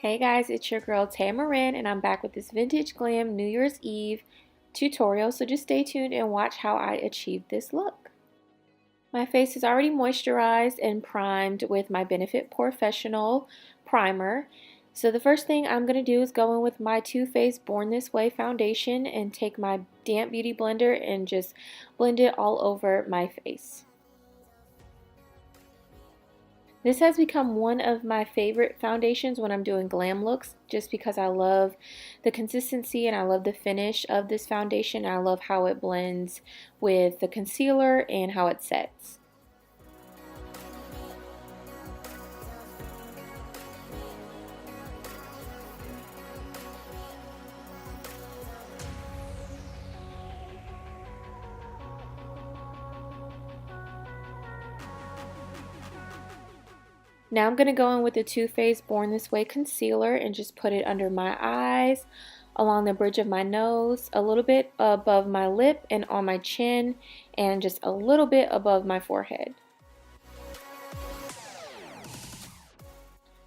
Hey guys, it's your girl Taya Marin, and I'm back with this vintage glam New Year's Eve tutorial, so just stay tuned and watch how I achieve this look. My face is already moisturized and primed with my Benefit Professional primer. So the first thing I'm going to do is go in with my Too Faced Born This Way foundation and take my damp beauty blender and just blend it all over my face. This has become one of my favorite foundations when I'm doing glam looks, just because I love the consistency and I love the finish of this foundation. I love how it blends with the concealer and how it sets. Now I'm going to go in with the Too Faced Born This Way concealer and just put it under my eyes, along the bridge of my nose, a little bit above my lip and on my chin, and just a little bit above my forehead.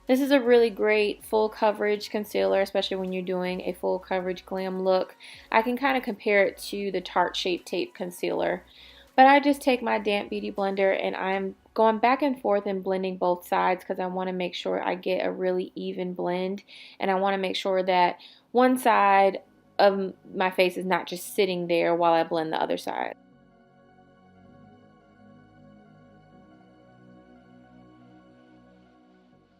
This is a really great full coverage concealer, especially when you're doing a full coverage glam look. I can kind of compare it to the Tarte Shape Tape concealer. But I just take my damp beauty blender and I'm going back and forth and blending both sides because I want to make sure I get a really even blend, and I want to make sure that one side of my face is not just sitting there while I blend the other side.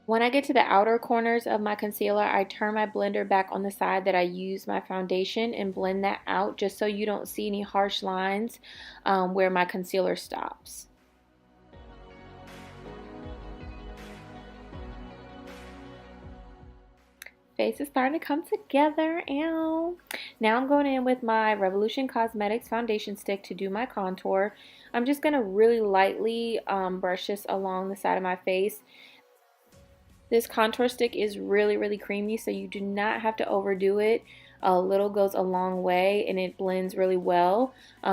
When I get to the outer corners of my concealer, I turn my blender back on the side that I use my foundation and blend that out just so you don't see any harsh lines where my concealer stops. Face is starting to come together. Ow. Now I'm going in with my Revolution Cosmetics foundation stick to do my contour. I'm just going to really lightly brush this along the side of my face. This contour stick is really creamy, so you do not have to overdo it. A little goes a long way and it blends really well,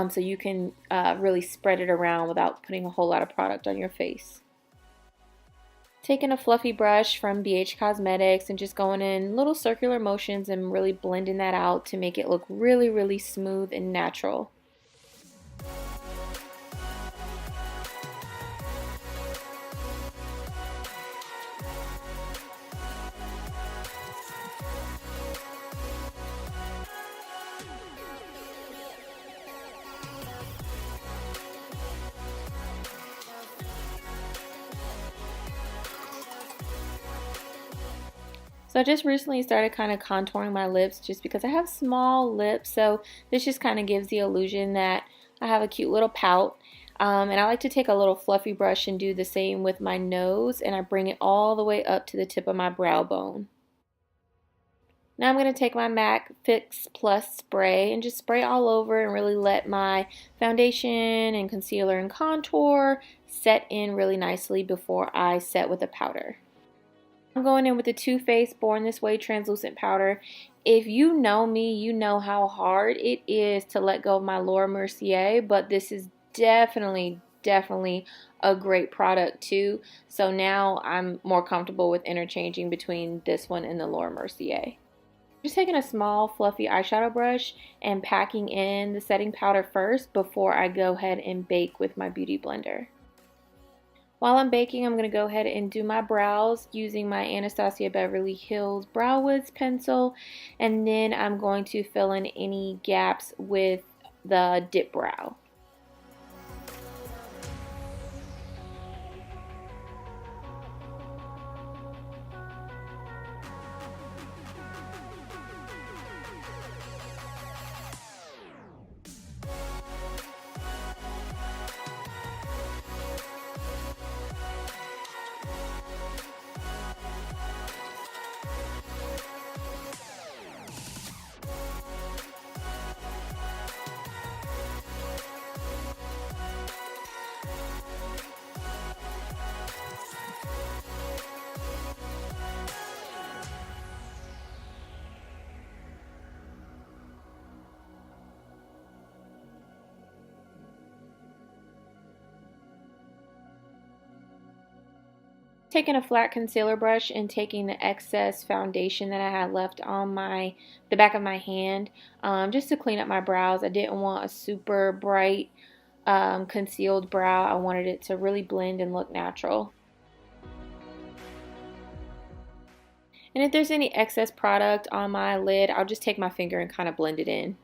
so you can really spread it around without putting a whole lot of product on your face. Taking a fluffy brush from BH Cosmetics and just going in little circular motions and really blending that out to make it look really smooth and natural. So I just recently started kind of contouring my lips just because I have small lips, so this just kind of gives the illusion that I have a cute little pout. And I like to take a little fluffy brush and do the same with my nose, and I bring it all the way up to the tip of my brow bone. Now I'm going to take my MAC Fix Plus spray and just spray all over and really let my foundation and concealer and contour set in really nicely before I set with a powder. I'm going in with the Too Faced Born This Way translucent powder. If you know me, you know how hard it is to let go of my Laura Mercier, but this is definitely a great product too. So now I'm more comfortable with interchanging between this one and the Laura Mercier. Just taking a small fluffy eyeshadow brush and packing in the setting powder first before I go ahead and bake with my beauty blender. While I'm baking, I'm going to go ahead and do my brows using my Anastasia Beverly Hills Brow Woods pencil, and then I'm going to fill in any gaps with the dip brow. Taking a flat concealer brush and taking the excess foundation that I had left on the back of my hand, just to clean up my brows. I didn't want a super bright concealed brow. I wanted it to really blend and look natural. And if there's any excess product on my lid, I'll just take my finger and kind of blend it in.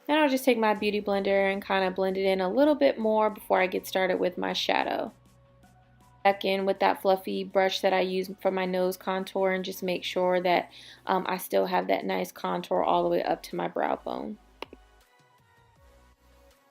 Then I'll just take my beauty blender and kind of blend it in a little bit more before I get started with my shadow. Back in with that fluffy brush that I use for my nose contour and just make sure that I still have that nice contour all the way up to my brow bone.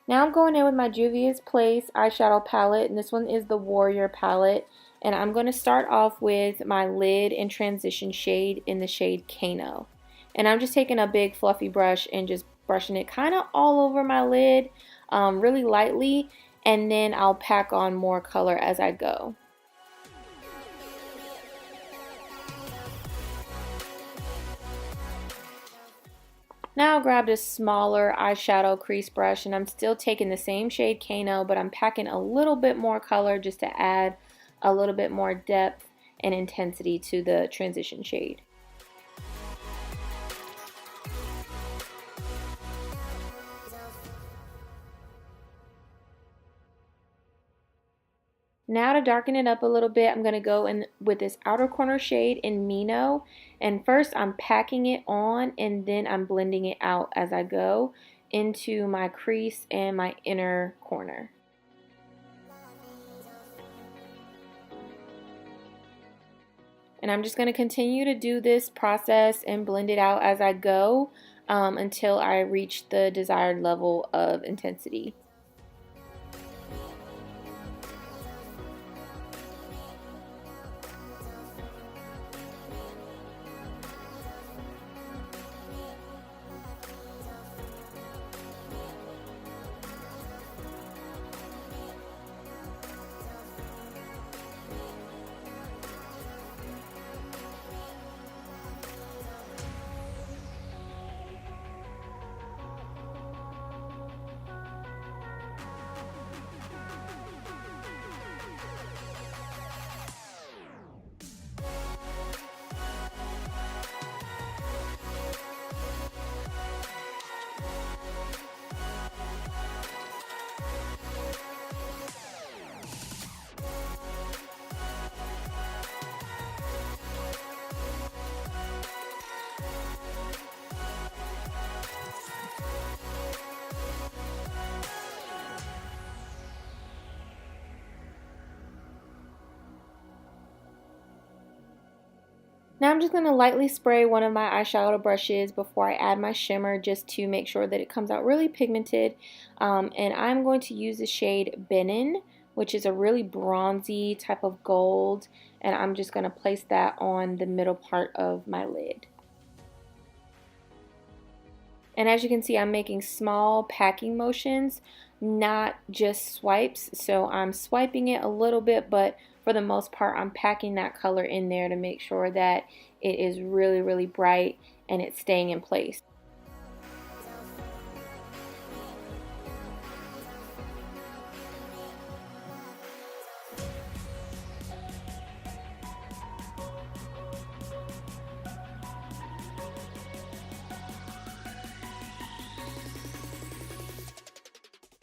Now I'm going in with my Juvia's Place eyeshadow palette, and this one is the Warrior palette. And I'm going to start off with my lid and transition shade in the shade Kano. And I'm just taking a big fluffy brush and just brushing it kind of all over my lid, really lightly, and then I'll pack on more color as I go. Now I grabbed a smaller eyeshadow crease brush, and I'm still taking the same shade Kano, but I'm packing a little bit more color just to add a little bit more depth and intensity to the transition shade. Now to darken it up a little bit, I'm going to go in with this outer corner shade in Mino. And first I'm packing it on and then I'm blending it out as I go into my crease and my inner corner. And I'm just going to continue to do this process and blend it out as I go until I reach the desired level of intensity. Now I'm just going to lightly spray one of my eyeshadow brushes before I add my shimmer just to make sure that it comes out really pigmented. And I'm going to use the shade Benin, which is a really bronzy type of gold. And I'm just going to place that on the middle part of my lid. And as you can see, I'm making small packing motions, not just swipes. So I'm swiping it a little bit, but for the most part, I'm packing that color in there to make sure that it is really, really bright and it's staying in place.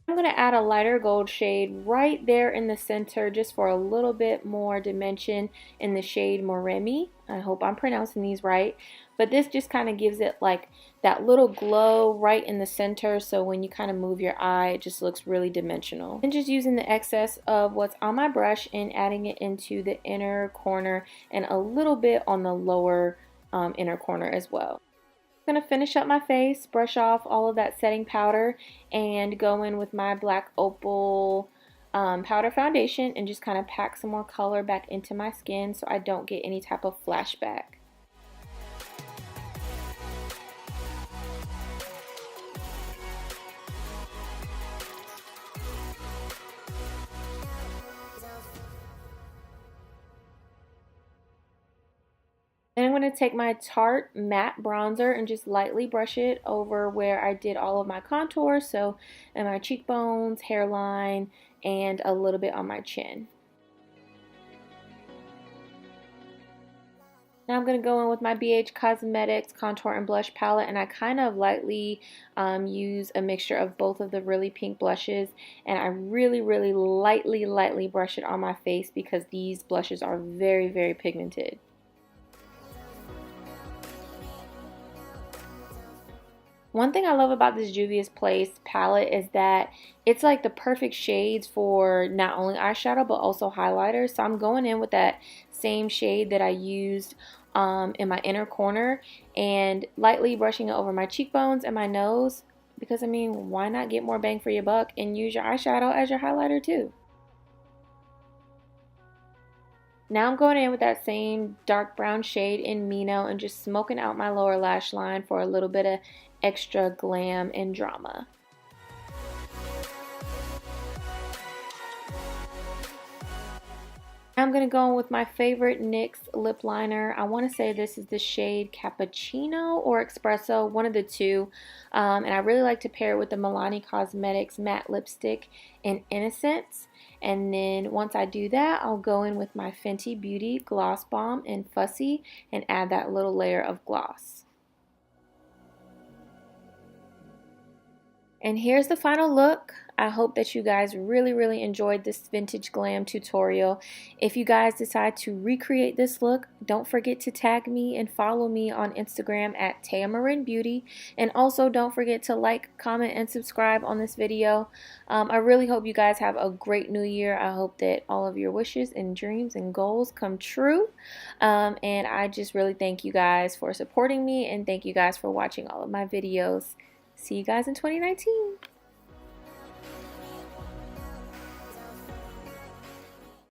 I'm going to add a lighter gold shade right there in the center just for a little bit more dimension in the shade Moremi. I hope I'm pronouncing these right. But this just kind of gives it like that little glow right in the center, so when you kind of move your eye, it just looks really dimensional. And just using the excess of what's on my brush and adding it into the inner corner and a little bit on the lower inner corner as well. I'm going to finish up my face, brush off all of that setting powder, and go in with my black Opal powder foundation and just kind of pack some more color back into my skin so I don't get any type of flashback. And I'm going to take my Tarte matte bronzer and just lightly brush it over where I did all of my contour, so in my cheekbones, hairline, and a little bit on my chin. Now I'm going to go in with my BH Cosmetics Contour and Blush Palette, and I kind of lightly use a mixture of both of the really pink blushes, and I really lightly brush it on my face because these blushes are very pigmented. One thing I love about this Juvia's Place palette is that it's like the perfect shades for not only eyeshadow but also highlighters. So I'm going in with that same shade that I used in my inner corner and lightly brushing it over my cheekbones and my nose, because I mean, why not get more bang for your buck and use your eyeshadow as your highlighter too? Now I'm going in with that same dark brown shade in Mino and just smoking out my lower lash line for a little bit of extra glam and drama. I'm going to go in with my favorite NYX lip liner. I want to say this is the shade Cappuccino or Espresso, one of the two. And I really like to pair it with the Milani Cosmetics matte lipstick in Innocence. And then once I do that, I'll go in with my Fenty Beauty Gloss Bomb in Fussy and add that little layer of gloss. And here's the final look. I hope that you guys really enjoyed this vintage glam tutorial. If you guys decide to recreate this look, don't forget to tag me and follow me on Instagram at Taya Marin Beauty. And also don't forget to like, comment, and subscribe on this video. I really hope you guys have a great new year. I hope that all of your wishes and dreams and goals come true. And I just really thank you guys for supporting me, and thank you guys for watching all of my videos. See you guys in 2019.